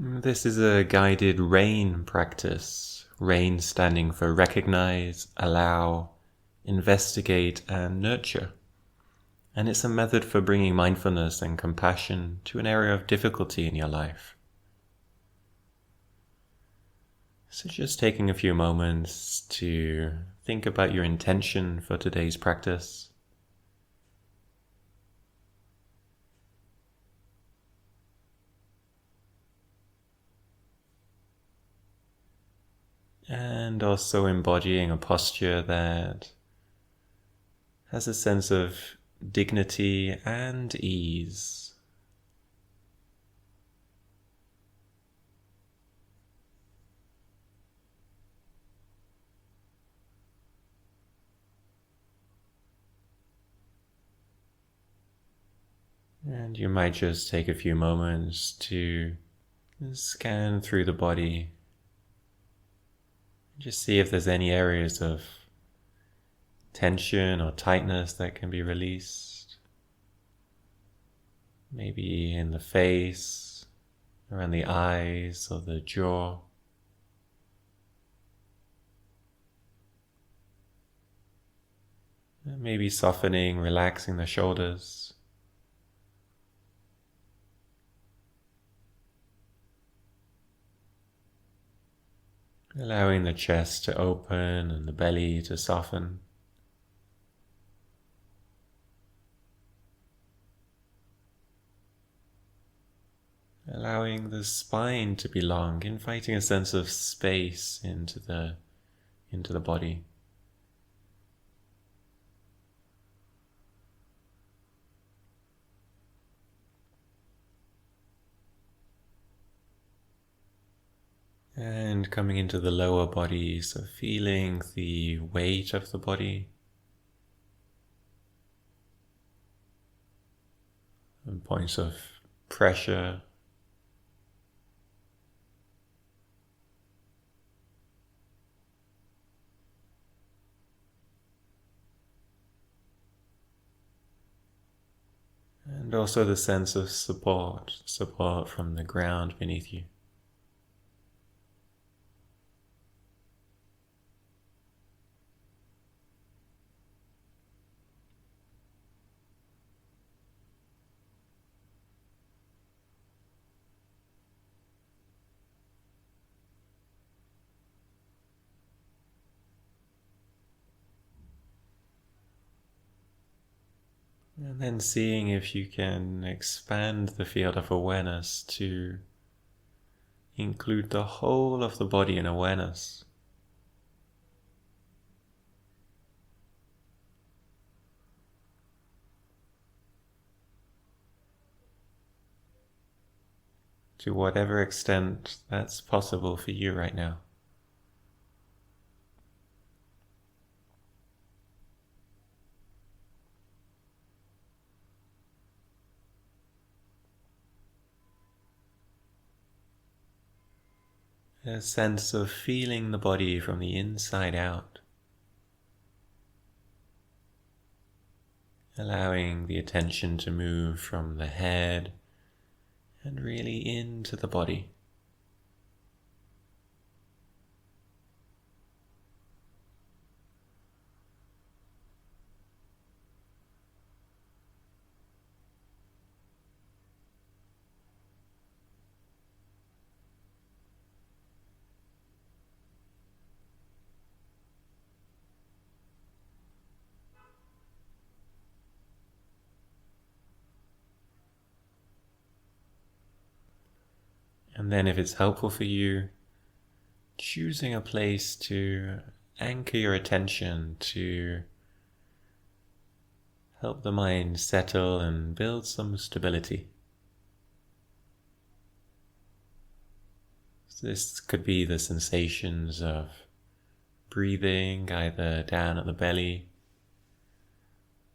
This is a guided RAIN practice. RAIN standing for recognize, allow, investigate, and nurture. And it's a method for bringing mindfulness and compassion to an area of difficulty in your life. So just taking a few moments to think about your intention for today's practice. And also embodying a posture that has a sense of dignity and ease. And you might just take a few moments to scan through the body. Just see if there's any areas of tension or tightness that can be released. Maybe in the face, around the eyes or the jaw. And maybe softening, relaxing the shoulders. Allowing the chest to open and the belly to soften. Allowing the spine to be long, inviting a sense of space into the body. And coming into the lower body, so feeling the weight of the body. And points of pressure. And also the sense of support from the ground beneath you. And then seeing if you can expand the field of awareness to include the whole of the body in awareness. To whatever extent that's possible for you right now. A sense of feeling the body from the inside out. Allowing the attention to move from the head and really into the body. And then if it's helpful for you, choosing a place to anchor your attention to help the mind settle and build some stability. So this could be the sensations of breathing either down at the belly,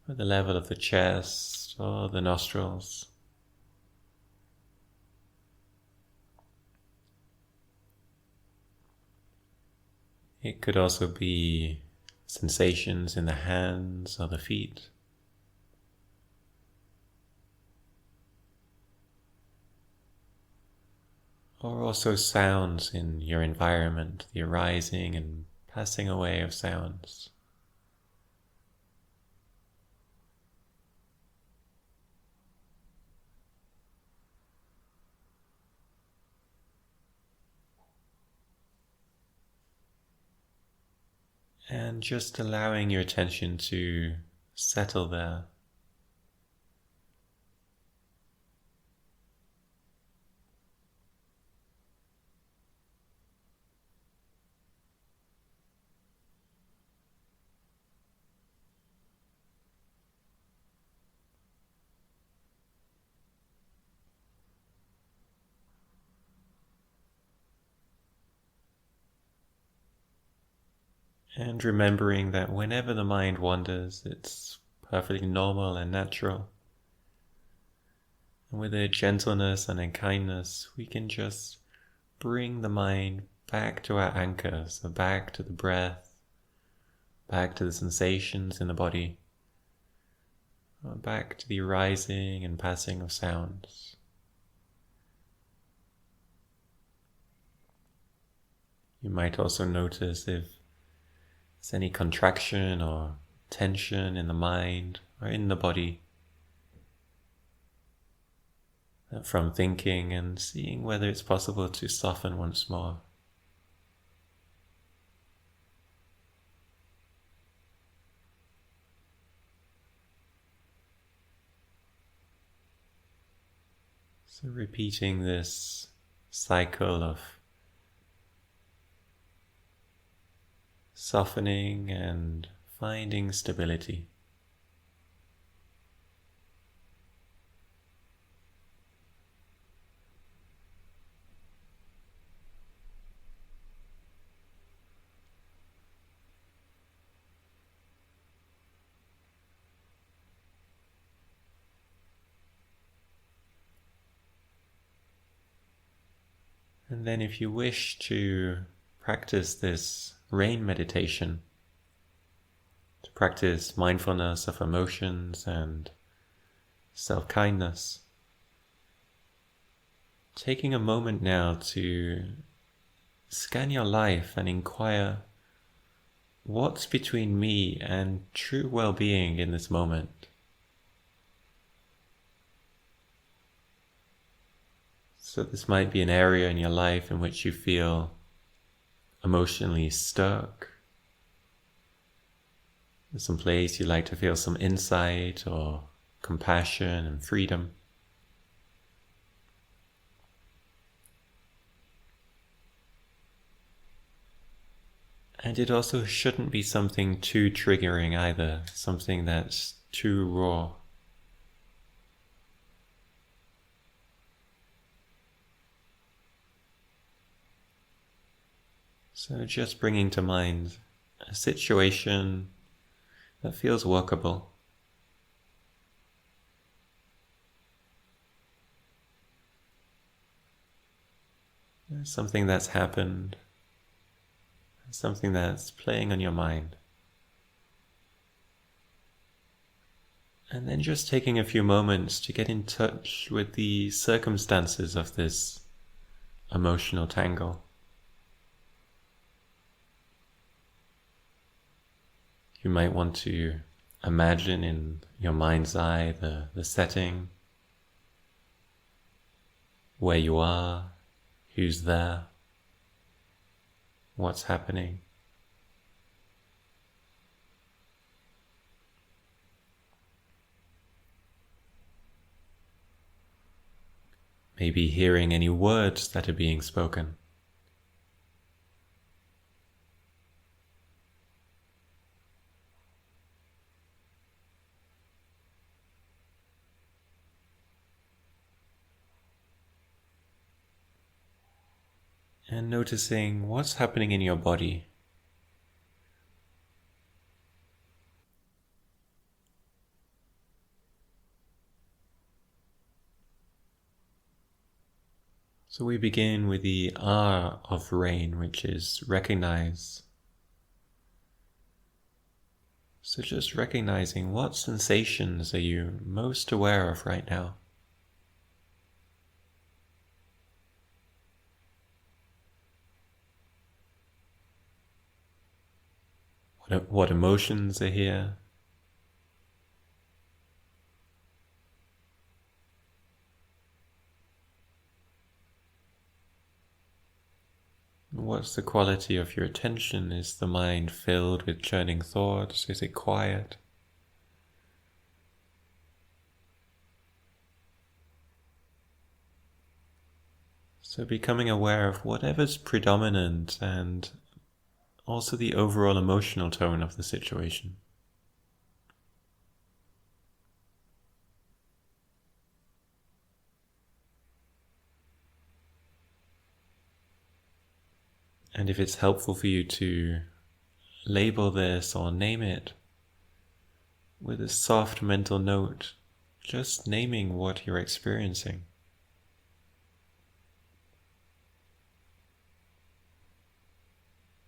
or the level of the chest or the nostrils. It could also be sensations in the hands or the feet. or also sounds in your environment, the arising and passing away of sounds. And just allowing your attention to settle there. And remembering that whenever the mind wanders, it's perfectly normal and natural. And with a gentleness and a kindness, we can just bring the mind back to our anchor, so back to the breath, back to the sensations in the body, back to the arising and passing of sounds. You might also notice if there's any contraction or tension in the mind or in the body from thinking, and seeing whether it's possible to soften once more. So repeating this cycle of softening and finding stability. And then if you wish to practice this rain meditation, to practice mindfulness of emotions and self-kindness, taking a moment now to scan your life and inquire, what's between me and true well-being in this moment? So this might be an area in your life in which you feel emotionally stuck. There's some place you'd like to feel some insight or compassion and freedom. And it also shouldn't be something too triggering either, something that's too raw. So just bringing to mind a situation that feels workable. Something that's happened, something that's playing on your mind. And then just taking a few moments to get in touch with the circumstances of this emotional tangle. You might want to imagine in your mind's eye the setting, where you are, who's there, what's happening. Maybe hearing any words that are being spoken. And noticing what's happening in your body. So we begin with the R of rain, which is recognize. So just recognizing what sensations are you most aware of right now. what emotions are here. What's the quality of your attention? Is the mind filled with churning thoughts? Is it quiet? So becoming aware of whatever's predominant and also the overall emotional tone of the situation. And if it's helpful for you to label this or name it with a soft mental note, just naming what you're experiencing.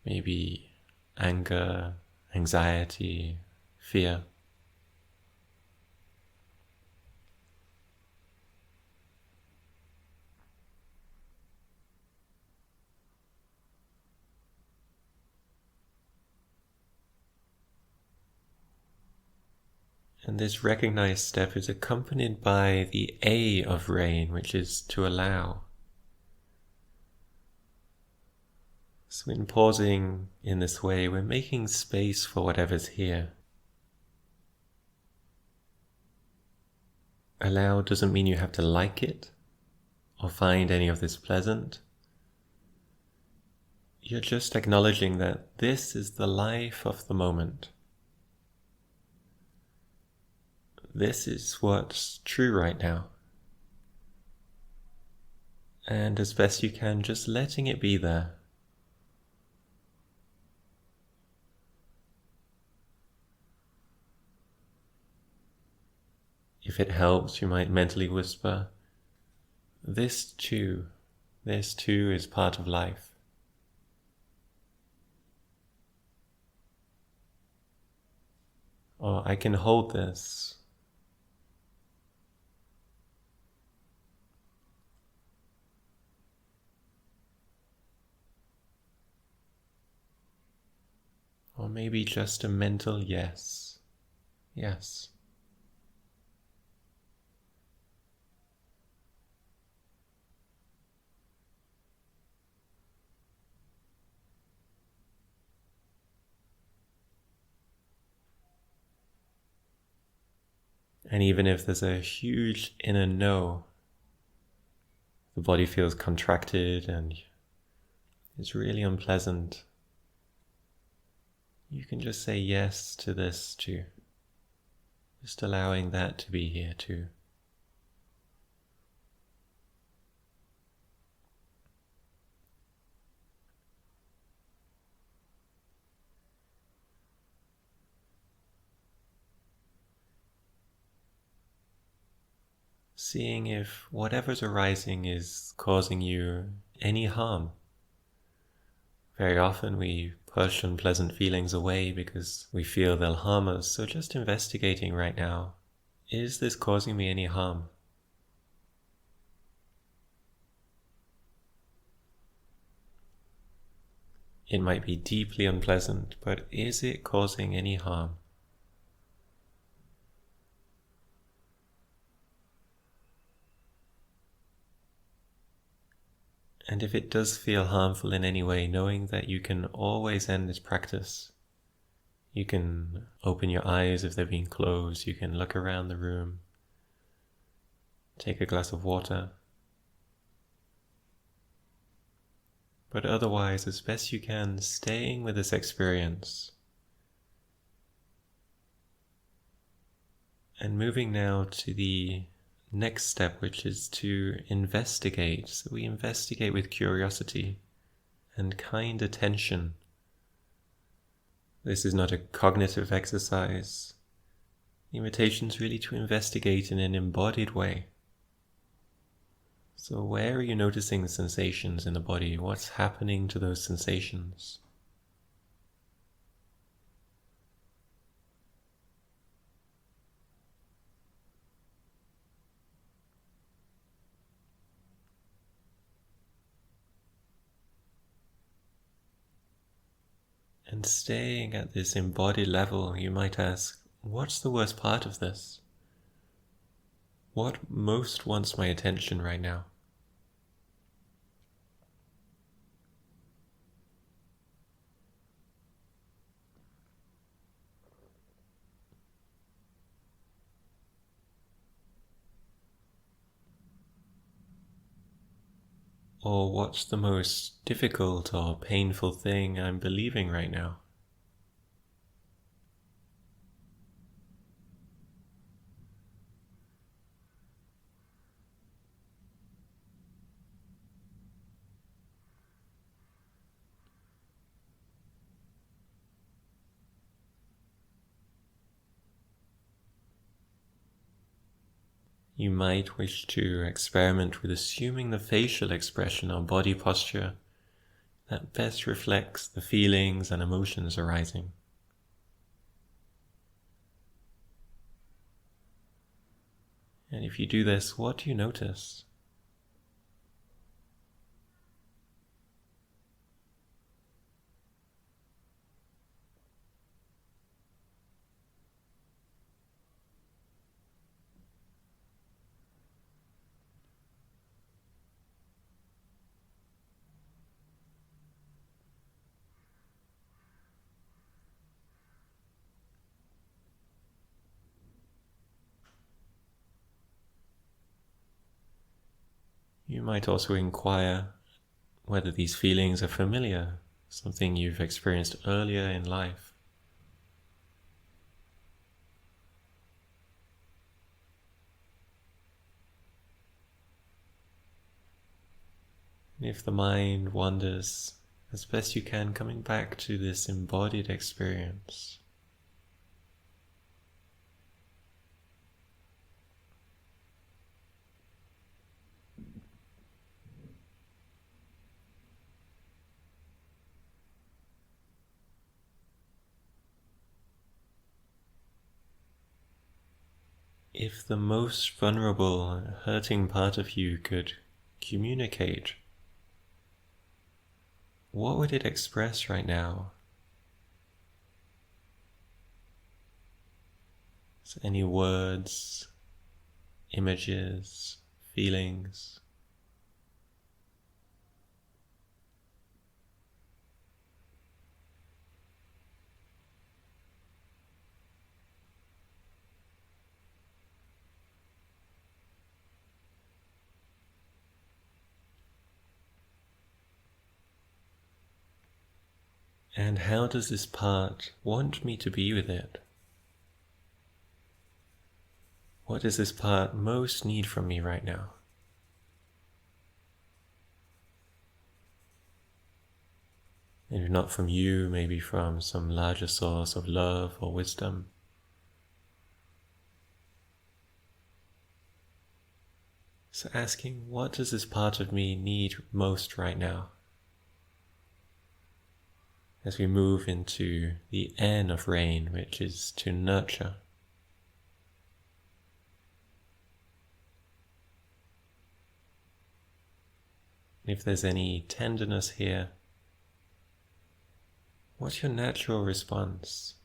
Maybe anger, anxiety, fear. And this recognized step is accompanied by the A of rain, which is to allow. So in pausing in this way, we're making space for whatever's here. Allow doesn't mean you have to like it or find any of this pleasant. You're just acknowledging that this is the life of the moment. This is what's true right now. And as best you can, just letting it be there. If it helps, you might mentally whisper, this too is part of life. Or I can hold this. Or maybe just a mental yes. Yes. And even if there's a huge inner no, the body feels contracted and it's really unpleasant, you can just say yes to this too. Just allowing that to be here too. Seeing if whatever's arising is causing you any harm. Very often we push unpleasant feelings away because we feel they'll harm us, so just investigating right now, is this causing me any harm? It might be deeply unpleasant, but is it causing any harm? And if it does feel harmful in any way, knowing that you can always end this practice. You can open your eyes if they're being closed, you can look around the room, take a glass of water. But otherwise, as best you can, staying with this experience. And moving now to the next step, which is to investigate. So we investigate with curiosity and kind attention. This is not a cognitive exercise. The invitation is really to investigate in an embodied way. So where are you noticing the sensations in the body? What's happening to those sensations? And staying at this embodied level, you might ask, what's the worst part of this? What most wants my attention right now? Or what's the most difficult or painful thing I'm believing right now? You might wish to experiment with assuming the facial expression or body posture that best reflects the feelings and emotions arising. And if you do this, what do you notice? You might also inquire whether these feelings are familiar, something you've experienced earlier in life. And if the mind wanders, as best you can, coming back to this embodied experience. If the most vulnerable and hurting part of you could communicate, what would it express right now? So any words, images, feelings? And how does this part want me to be with it? What does this part most need from me right now? Maybe not from you, maybe from some larger source of love or wisdom. So asking, what does this part of me need most right now? As we move into the N of rain, which is to nurture. If there's any tenderness here, what's your natural response?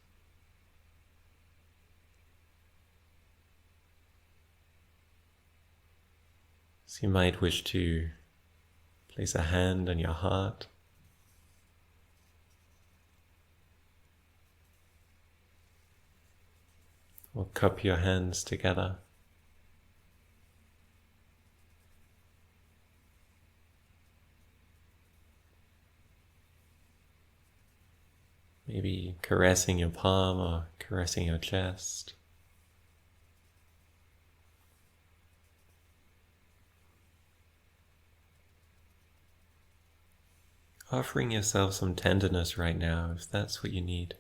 So you might wish to place a hand on your heart, or cup your hands together. Maybe caressing your palm or caressing your chest. Offering yourself some tenderness right now, if that's what you need.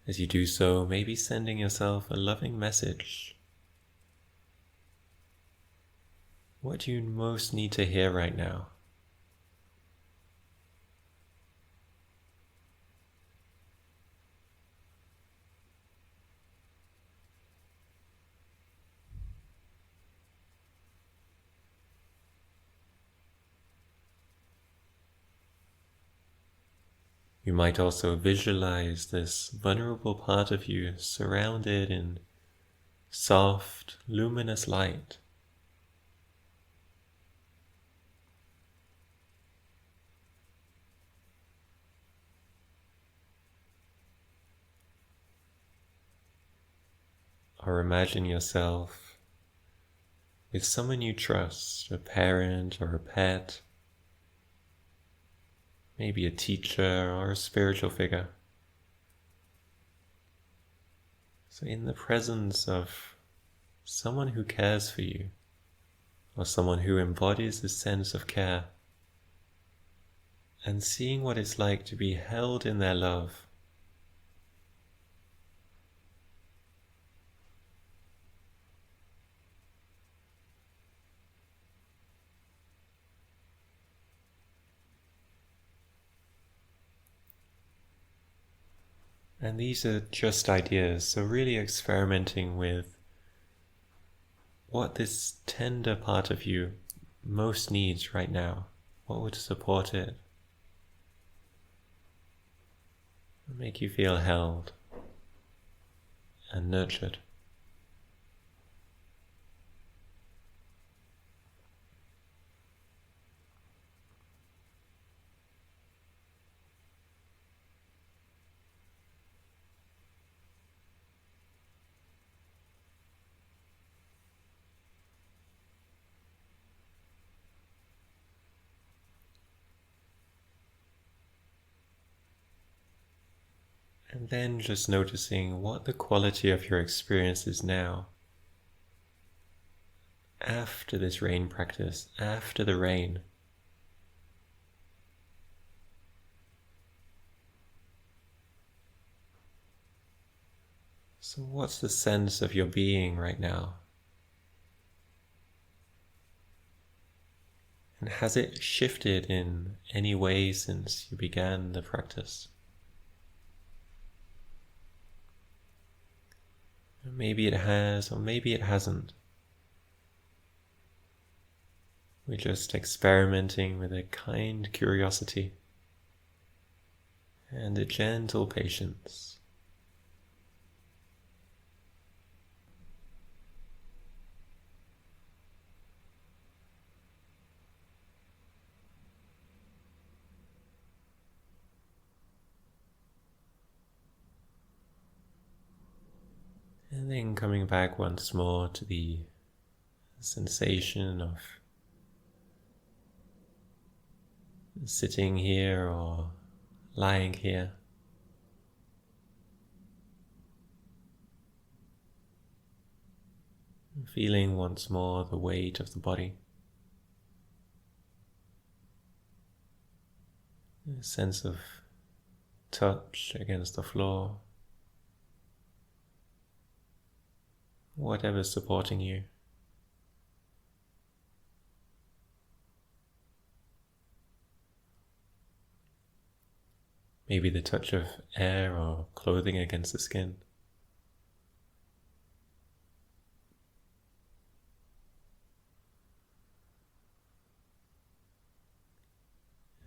As you do so, maybe sending yourself a loving message. What do you most need to hear right now? You might also visualize this vulnerable part of you surrounded in soft, luminous light. Or imagine yourself with someone you trust, a parent or a pet, maybe a teacher or a spiritual figure. So in the presence of someone who cares for you, or someone who embodies this sense of care, and seeing what it's like to be held in their love. And these are just ideas, so really experimenting with what this tender part of you most needs right now. What would support it? Make you feel held and nurtured. And then just noticing what the quality of your experience is now. After this rain practice, after the rain. So what's the sense of your being right now? And has it shifted in any way since you began the practice? Maybe it has, or maybe it hasn't. We're just experimenting with a kind curiosity and a gentle patience. And then coming back once more to the sensation of sitting here or lying here. Feeling once more the weight of the body. A sense of touch against the floor. Whatever's supporting you. Maybe the touch of air or clothing against the skin.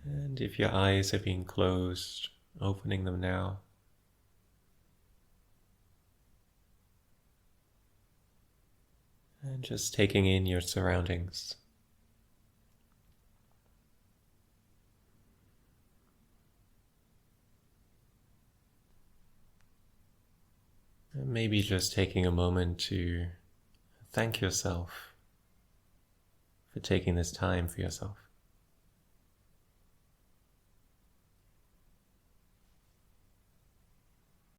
And if your eyes have been closed, opening them now. And just taking in your surroundings. And maybe just taking a moment to thank yourself for taking this time for yourself.